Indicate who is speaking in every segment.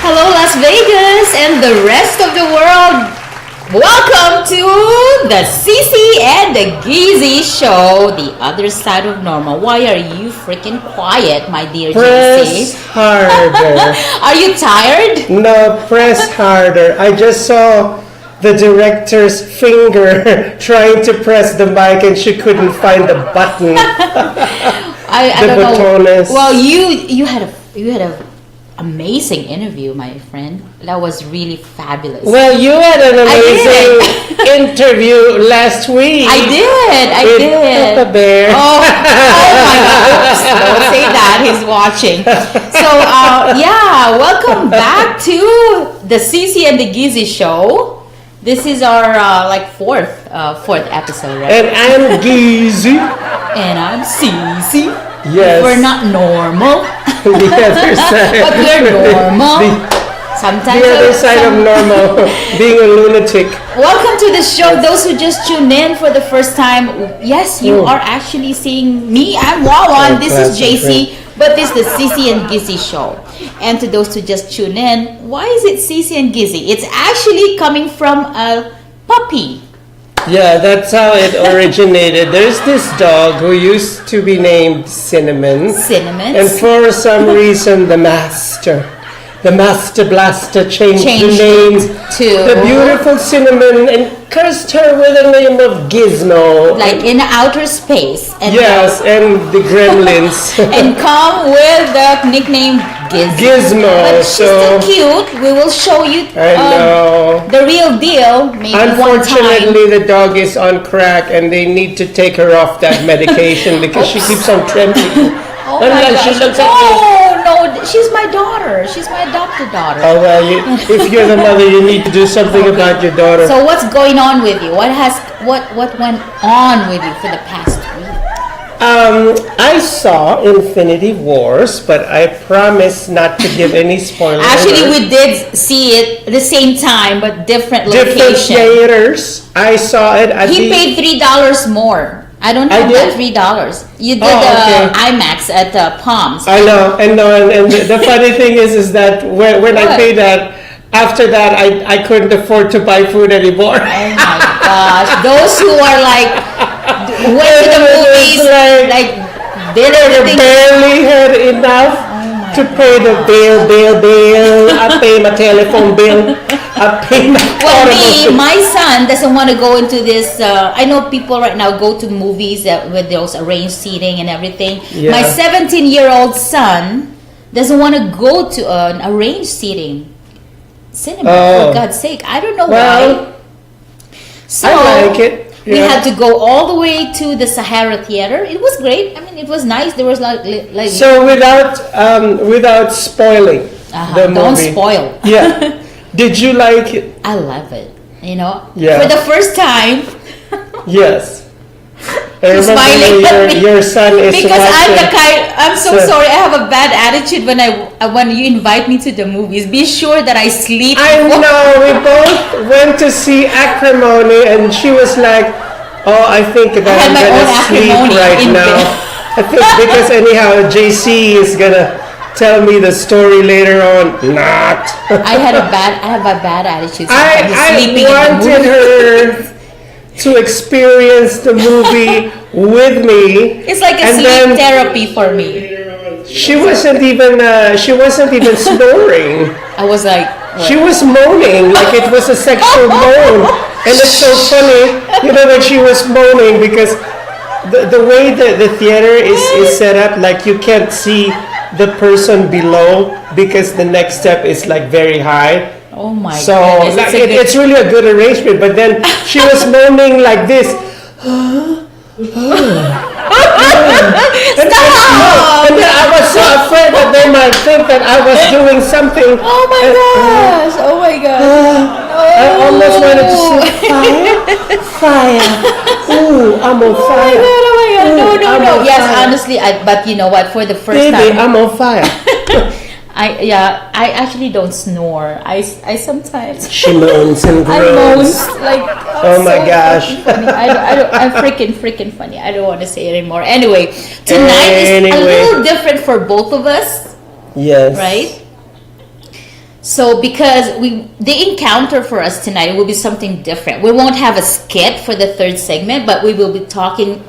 Speaker 1: Hello, Las Vegas and the rest of the world. Welcome to the Cece and the Geezy show, the other side of normal. Why are you freaking quiet, my dear
Speaker 2: Press
Speaker 1: JC?
Speaker 2: harder.
Speaker 1: Are you tired?
Speaker 2: No, press harder. I just saw the director's finger trying to press the mic and she couldn't find the button.
Speaker 1: I
Speaker 2: The
Speaker 1: don't know.
Speaker 2: botones.
Speaker 1: Well, you had a amazing interview, my friend. That was really fabulous.
Speaker 2: Well, you had an amazing interview last week.
Speaker 1: I did.
Speaker 2: with Papa Bear.
Speaker 1: Oh my God! Oops, don't say that. He's watching. So yeah, welcome back to the Cece and the Geezy show. This is our fourth episode, right?
Speaker 2: And I'm Geezy.
Speaker 1: And I'm Cece.
Speaker 2: Yes.
Speaker 1: We're not normal,
Speaker 2: The other side.
Speaker 1: but we're normal. Sometimes
Speaker 2: The other side of normal, being a lunatic.
Speaker 1: Welcome to the show. Those who just tuned in for the first time, yes, you are actually seeing me. I'm Wawan. This is JC, but this is the Cece and Geezy show. And to those who just tuned in, why is it Cece and Geezy? It's actually coming from a puppy.
Speaker 2: Yeah, that's how it originated. There's this dog who used to be named Cinnamon.
Speaker 1: Cinnamon.
Speaker 2: And for some reason, the Master Blaster changed the name
Speaker 1: to
Speaker 2: the beautiful Cinnamon and cursed her with the name of Gizmo.
Speaker 1: like in outer space. And
Speaker 2: Yes, and the Gremlins.
Speaker 1: and come with the nickname Gizmo.
Speaker 2: Gizmo.
Speaker 1: But she's
Speaker 2: So
Speaker 1: still cute. We will show you
Speaker 2: I know.
Speaker 1: the real deal. Maybe one time.
Speaker 2: Unfortunately, the dog is on crack, and they need to take her off that medication because she keeps on trembling.
Speaker 1: Oh my
Speaker 2: Unless she
Speaker 1: gosh.
Speaker 2: looks at me.
Speaker 1: No, she's my daughter. She's my adopted daughter.
Speaker 2: Oh well, if you're the mother, you need to do something about your daughter.
Speaker 1: So what's going on with you? What went on with you for the past week?
Speaker 2: I saw Infinity Wars, but I promise not to give any spoilers.
Speaker 1: Actually, we did see it the same time, but different
Speaker 2: different
Speaker 1: location.
Speaker 2: theaters. I saw it at
Speaker 1: He paid $3 more. I don't have that $3. You did
Speaker 2: okay.
Speaker 1: IMAX at Palms.
Speaker 2: I know, and the funny thing is that when I
Speaker 1: What?
Speaker 2: paid that, after that I couldn't afford to buy food anymore.
Speaker 1: Oh my gosh! Those who are went to the movies
Speaker 2: like
Speaker 1: did
Speaker 2: they
Speaker 1: everything.
Speaker 2: barely had enough to pay the bill. I pay my telephone bill. I pay my
Speaker 1: Well,
Speaker 2: automobile bill.
Speaker 1: my son doesn't want to go into this. I know people right now go to movies with those arranged seating and everything.
Speaker 2: Yeah.
Speaker 1: My 17-year-old son doesn't want to go to an arranged seating cinema.
Speaker 2: Oh.
Speaker 1: For God's sake, I don't know
Speaker 2: Well,
Speaker 1: why. So
Speaker 2: I like it.
Speaker 1: we
Speaker 2: Yeah.
Speaker 1: had to go all the way to the Sahara Theater. It was great. I mean, it was nice. There was like
Speaker 2: So without spoiling the movie.
Speaker 1: don't spoil.
Speaker 2: Yeah. Did you like it?
Speaker 1: I love it. You know,
Speaker 2: Yeah.
Speaker 1: for the first time.
Speaker 2: Yes. I
Speaker 1: She's smiling
Speaker 2: remember
Speaker 1: at me.
Speaker 2: your son is
Speaker 1: Because I'm the
Speaker 2: watching.
Speaker 1: kind. I'm so
Speaker 2: So-
Speaker 1: sorry. I have a bad attitude when you invite me to the movies. Be sure that I sleep.
Speaker 2: I
Speaker 1: before-
Speaker 2: know, we both went to see Acrimony and she was like, oh, I think that
Speaker 1: had
Speaker 2: I'm
Speaker 1: my
Speaker 2: gonna
Speaker 1: own
Speaker 2: sleep
Speaker 1: acrimony
Speaker 2: right
Speaker 1: in
Speaker 2: now.
Speaker 1: bed.
Speaker 2: I think because anyhow, JC is gonna tell me the story later on. Not.
Speaker 1: I have a bad attitude. Sometimes
Speaker 2: I
Speaker 1: sleeping in the
Speaker 2: wanted
Speaker 1: movie.
Speaker 2: her to experience the movie with me.
Speaker 1: It's like a
Speaker 2: and
Speaker 1: sleep
Speaker 2: then
Speaker 1: therapy for me.
Speaker 2: She wasn't even snoring.
Speaker 1: I was like, what?
Speaker 2: She was moaning like it was a sexual moan. And it's so funny, that she was moaning because the way the theater is set up, like you can't see the person below because the next step is like very high.
Speaker 1: Oh my
Speaker 2: So
Speaker 1: goodness.
Speaker 2: like, it's really a good arrangement. But then she was moaning like this.
Speaker 1: Stop!
Speaker 2: And then I was so afraid that they might think that I was doing something.
Speaker 1: Oh my gosh! Oh my gosh!
Speaker 2: I almost wanted to say fire. Ooh, I'm on fire.
Speaker 1: Oh my god!
Speaker 2: Ooh,
Speaker 1: No!
Speaker 2: I'm on
Speaker 1: Yes,
Speaker 2: fire.
Speaker 1: honestly, but you know what? For the first
Speaker 2: Baby,
Speaker 1: time,
Speaker 2: I'm on fire.
Speaker 1: I actually don't snore. I sometimes
Speaker 2: She moans and
Speaker 1: I
Speaker 2: groans.
Speaker 1: moan like
Speaker 2: Oh my gosh.
Speaker 1: funny. I'm freaking funny. I don't want to say it anymore. Anyway, tonight is a little different for both of us,
Speaker 2: Yes.
Speaker 1: right? So because the encounter for us tonight will be something different. We won't have a skit for the third segment, but we will be talking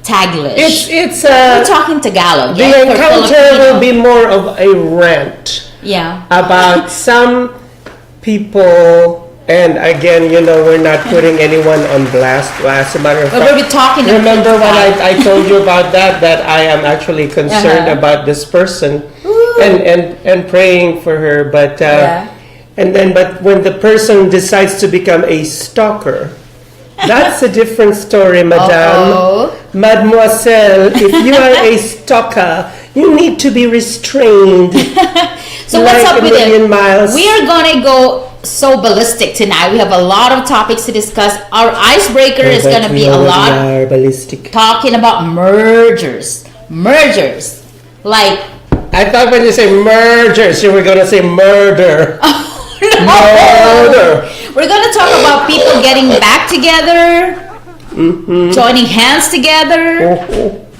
Speaker 1: Taglish. We're talking Tagalog.
Speaker 2: The encounter will be more of a rant.
Speaker 1: Yeah.
Speaker 2: About some people, and again, we're not putting anyone on blast. As a matter of fact,
Speaker 1: we'll be talking.
Speaker 2: Remember when I told you about that I am actually concerned about this person and praying for her, but but when the person decides to become a stalker, that's a different story, madame. Mademoiselle, if you are a stalker, you need to be restrained.
Speaker 1: So what's up with it? We are gonna go so ballistic tonight. We have a lot of topics to discuss. Our icebreaker is gonna be a lot
Speaker 2: ballistic.
Speaker 1: Talking about mergers. Like,
Speaker 2: I thought when you say mergers, you were gonna say murder.
Speaker 1: No.
Speaker 2: Murder.
Speaker 1: We're gonna talk about people getting back together, joining hands together,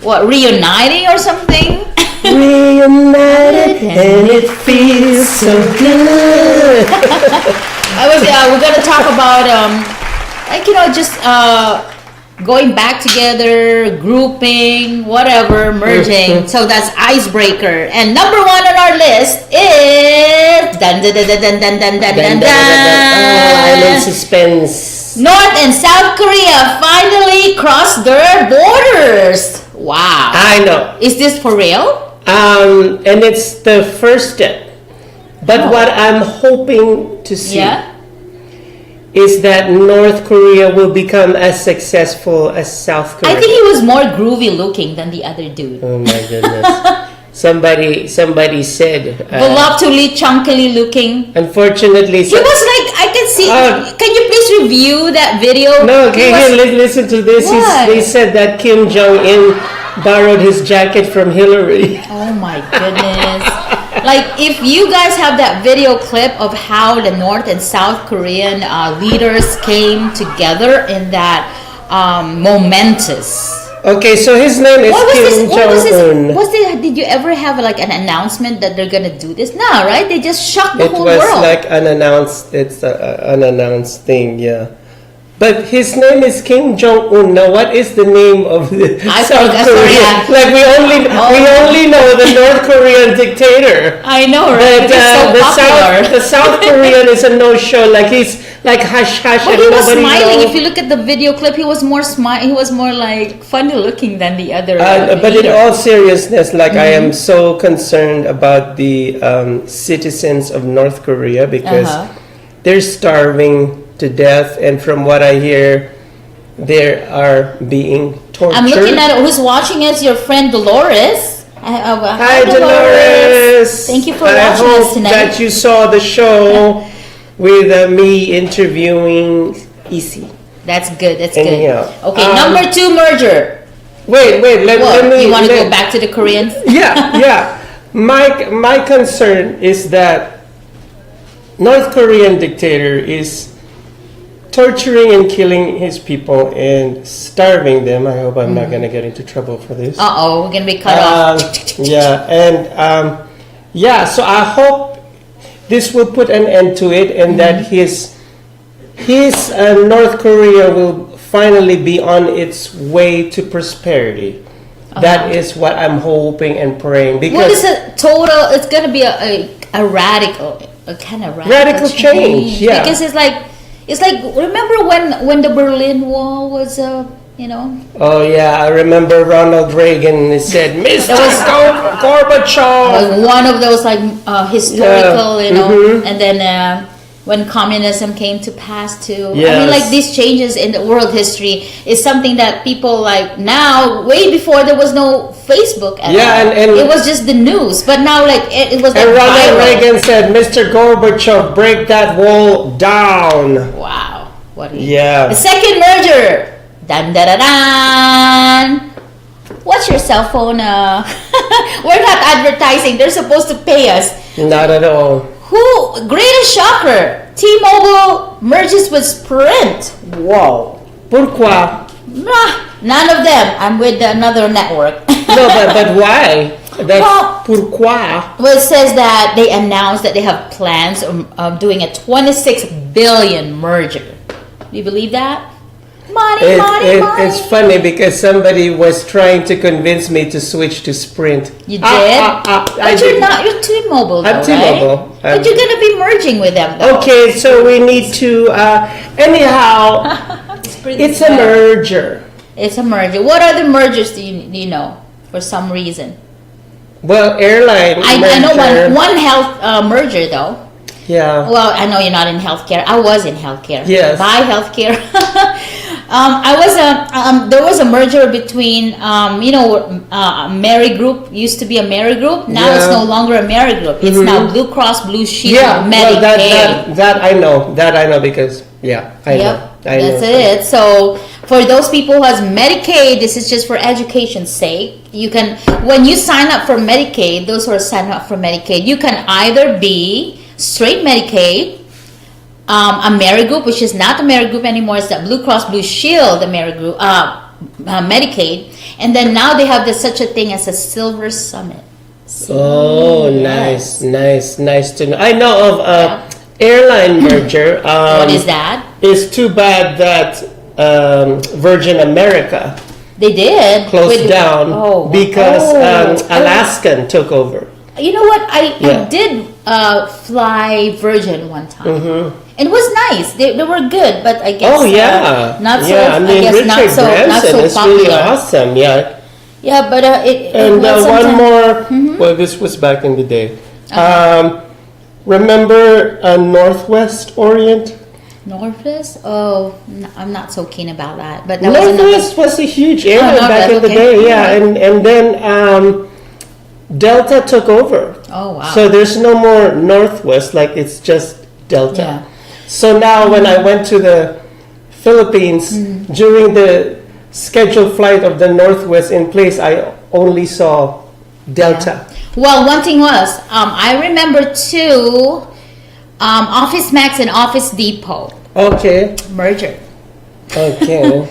Speaker 1: what, reuniting or something?
Speaker 2: Reunited and it feels so good.
Speaker 1: We're gonna talk about just going back together, grouping, whatever, merging. So that's icebreaker. And number one on our list is I'm
Speaker 2: in suspense.
Speaker 1: North and South Korea finally crossed their borders. Wow.
Speaker 2: I know.
Speaker 1: Is this for real?
Speaker 2: And it's the first step. But what I'm hoping to see is that North Korea will become as successful as South Korea.
Speaker 1: I think he was more groovy looking than the other dude.
Speaker 2: Oh my goodness. Somebody said
Speaker 1: voluptuously, chunkily looking.
Speaker 2: Unfortunately,
Speaker 1: he was like, I can see. Can you please review that video?
Speaker 2: No, okay, listen to this. They said that Kim Jong-un borrowed his jacket from Hillary.
Speaker 1: Oh my goodness. Like, if you guys have that video clip of how the North and South Korean leaders came together in that momentous.
Speaker 2: Okay, so his name is Kim Jong-un.
Speaker 1: Did you ever have like an announcement that they're gonna do this? No, right? They just shocked the whole world.
Speaker 2: It was like unannounced. It's an unannounced thing, yeah. But his name is Kim Jong-un. Now, what is the name of the South Korea? Like we only know the North Korean dictator.
Speaker 1: I know, right?
Speaker 2: But the South Korean is a no-show. Like he's like hush hush.
Speaker 1: But he was smiling. If you look at the video clip, he was more He was more like funny looking than the other.
Speaker 2: But in all seriousness, like I am so concerned about the citizens of North Korea because they're starving to death, and from what I hear, they are being tortured.
Speaker 1: I'm looking at who's watching us. Your friend Dolores.
Speaker 2: Hi, Dolores.
Speaker 1: Thank you for watching us tonight.
Speaker 2: I hope that you saw the show with me interviewing Cece.
Speaker 1: That's good. That's good.
Speaker 2: Yeah.
Speaker 1: Okay, number 2 merger.
Speaker 2: Wait. Let me.
Speaker 1: You want to go back to the Koreans?
Speaker 2: Yeah. My concern is that North Korean dictator is torturing and killing his people and starving them. I hope I'm not going to get into trouble for this.
Speaker 1: We're going to be cut off.
Speaker 2: Yeah, and so I hope this will put an end to it, and that his North Korea will finally be on its way to prosperity. That is what I'm hoping and praying. Because
Speaker 1: what is a total? It's going to be a radical, a kind of
Speaker 2: radical change. Yeah,
Speaker 1: because it's like remember when the Berlin Wall was
Speaker 2: Oh yeah, I remember Ronald Reagan said, "Mr. Gorbachev."
Speaker 1: One of those like historical, and then when communism came to pass too.
Speaker 2: Yes.
Speaker 1: I mean, like these changes in the world history is something that people like now. Way before there was no Facebook at all. And it was just the news. But now, like it was.
Speaker 2: And Ronald Reagan said, "Mr. Gorbachev, break that wall down."
Speaker 1: Wow! What?
Speaker 2: The
Speaker 1: second merger. Dun dun dun dun. What's your cell phone? We're not advertising. They're supposed to pay us.
Speaker 2: Not at all.
Speaker 1: Who? Greatest shocker. T-Mobile merges with Sprint.
Speaker 2: Wow. Pourquoi?
Speaker 1: None of them. I'm with another network.
Speaker 2: No, but why? That's
Speaker 1: Well,
Speaker 2: pourquoi?
Speaker 1: Well, it says that they announced that they have plans of doing a 26 billion merger. Do you believe that? Money, money.
Speaker 2: It's funny because somebody was trying to convince me to switch to Sprint.
Speaker 1: You did? But you're not. You're T-Mobile, though,
Speaker 2: I'm T-Mobile.
Speaker 1: right? But you're gonna be merging with them, though.
Speaker 2: Okay, so we need to. Anyhow, it's a merger.
Speaker 1: It's a merger. What other mergers do you know? For some reason,
Speaker 2: Well, airline.
Speaker 1: I know
Speaker 2: merger.
Speaker 1: one health merger though.
Speaker 2: Yeah.
Speaker 1: Well, I know you're not in healthcare. I was in healthcare.
Speaker 2: Yes.
Speaker 1: Buy healthcare. There was a merger between Mary Group used to be a Mary Group. Now it's no longer a Mary Group. It's now Blue Cross Blue Shield Medicaid.
Speaker 2: Well, that I know. That I know because I know.
Speaker 1: That's it. So for those people who has Medicaid, this is just for education's sake. You can, when you sign up for Medicaid, those who are signing up for Medicaid, you can either be straight Medicaid, a Mary Group, which is not the Mary Group anymore. It's the Blue Cross Blue Shield, the Mary Group, Medicaid, and then now they have such a thing as a Silver Summit.
Speaker 2: Oh, nice to know. I know of airline merger.
Speaker 1: What is that?
Speaker 2: It's too bad that Virgin America
Speaker 1: They did
Speaker 2: closed down because Alaskan took over.
Speaker 1: You know what? I did fly Virgin one time. It was nice. They were good, but I guess not so.
Speaker 2: I mean, Richard Branson is
Speaker 1: popular.
Speaker 2: really awesome. Yeah.
Speaker 1: Yeah, but it
Speaker 2: And
Speaker 1: was
Speaker 2: one more. Well, this was back in the day. Remember Northwest Orient?
Speaker 1: Northwest? Oh, no, I'm not so keen about that. But that
Speaker 2: Northwest was a huge airline back in the day. Yeah, and then Delta took over.
Speaker 1: Oh, wow.
Speaker 2: So there's no more Northwest, like it's just Delta.
Speaker 1: Yeah.
Speaker 2: So now when I went to the Philippines during the scheduled flight of the Northwest in place, I only saw Delta.
Speaker 1: Yeah. Well, one thing was, I remember two, Office Max and Office Depot.
Speaker 2: Okay.
Speaker 1: Merger.
Speaker 2: Okay.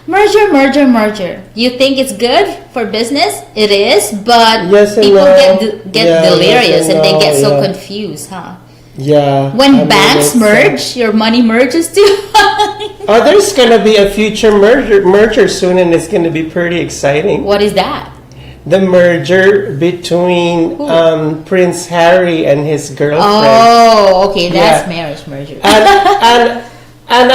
Speaker 1: Merger. You think it's good for business? It is, but
Speaker 2: Yes and
Speaker 1: people
Speaker 2: no.
Speaker 1: get delirious
Speaker 2: yes and
Speaker 1: and they
Speaker 2: no,
Speaker 1: get so confused, huh?
Speaker 2: Yeah.
Speaker 1: When banks merge, your money merges too.
Speaker 2: Oh, there's gonna be a future merger soon, and it's gonna be pretty exciting.
Speaker 1: What is that?
Speaker 2: The merger between Prince Harry and his girlfriend.
Speaker 1: Oh, okay, that's marriage merger.
Speaker 2: And an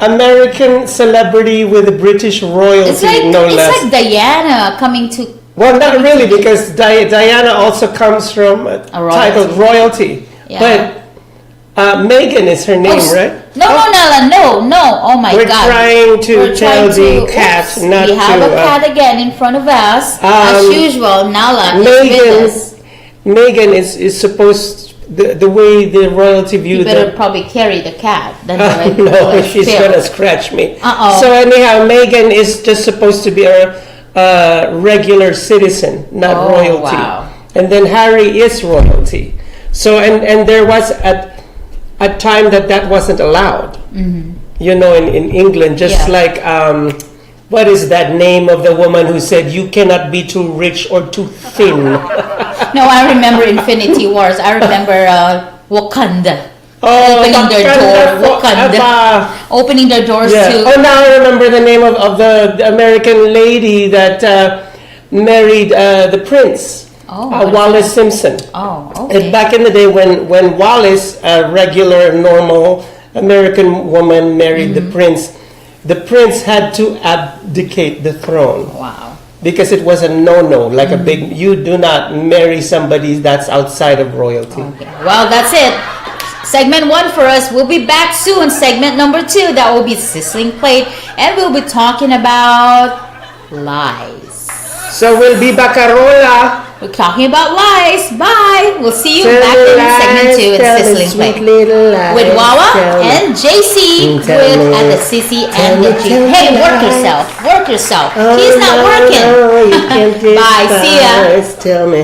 Speaker 2: American celebrity with a British royalty, no less.
Speaker 1: It's like Diana coming to.
Speaker 2: Well, not really, because Diana also comes from a title royalty.
Speaker 1: Yeah.
Speaker 2: But Meghan is her name, right?
Speaker 1: No. Oh my
Speaker 2: We're
Speaker 1: God.
Speaker 2: trying to tell the cat not to.
Speaker 1: We have a cat again in front of us. As usual, Nala is with us.
Speaker 2: Meghan is supposed. The way the royalty view
Speaker 1: You better probably carry the cat.
Speaker 2: No, she's gonna scratch me.
Speaker 1: Uh-oh.
Speaker 2: So anyhow, Meghan is just supposed to be a regular citizen, not royalty.
Speaker 1: Wow.
Speaker 2: And then Harry is royalty. So and there was a time that wasn't allowed. You know, in England, just like what is that name of the woman who said you cannot be too rich or too thin?
Speaker 1: No, I remember Infinity Wars. I remember Wakanda. Opening their doors to.
Speaker 2: Oh, now I remember the name of the American lady that married the prince, Wallace Simpson.
Speaker 1: Oh, okay.
Speaker 2: And back in the day when Wallace, a regular, normal American woman, married the prince had to abdicate the throne.
Speaker 1: Wow.
Speaker 2: Because it was a no-no, like a big, you do not marry somebody that's outside of royalty.
Speaker 1: Okay. Well, that's it. Segment 1 for us. We'll be back soon. Segment number 2, that will be Sizzling Plate. And we'll be talking about lies.
Speaker 2: So we'll be Bacarola.
Speaker 1: We're talking about lies. Bye. We'll see you back in segment 2 in Sizzling Plate. With Wawa and JC at the Cece and the G. Hey, work yourself. He's not working.
Speaker 2: You can't
Speaker 1: Bye. See ya.
Speaker 2: Tell me.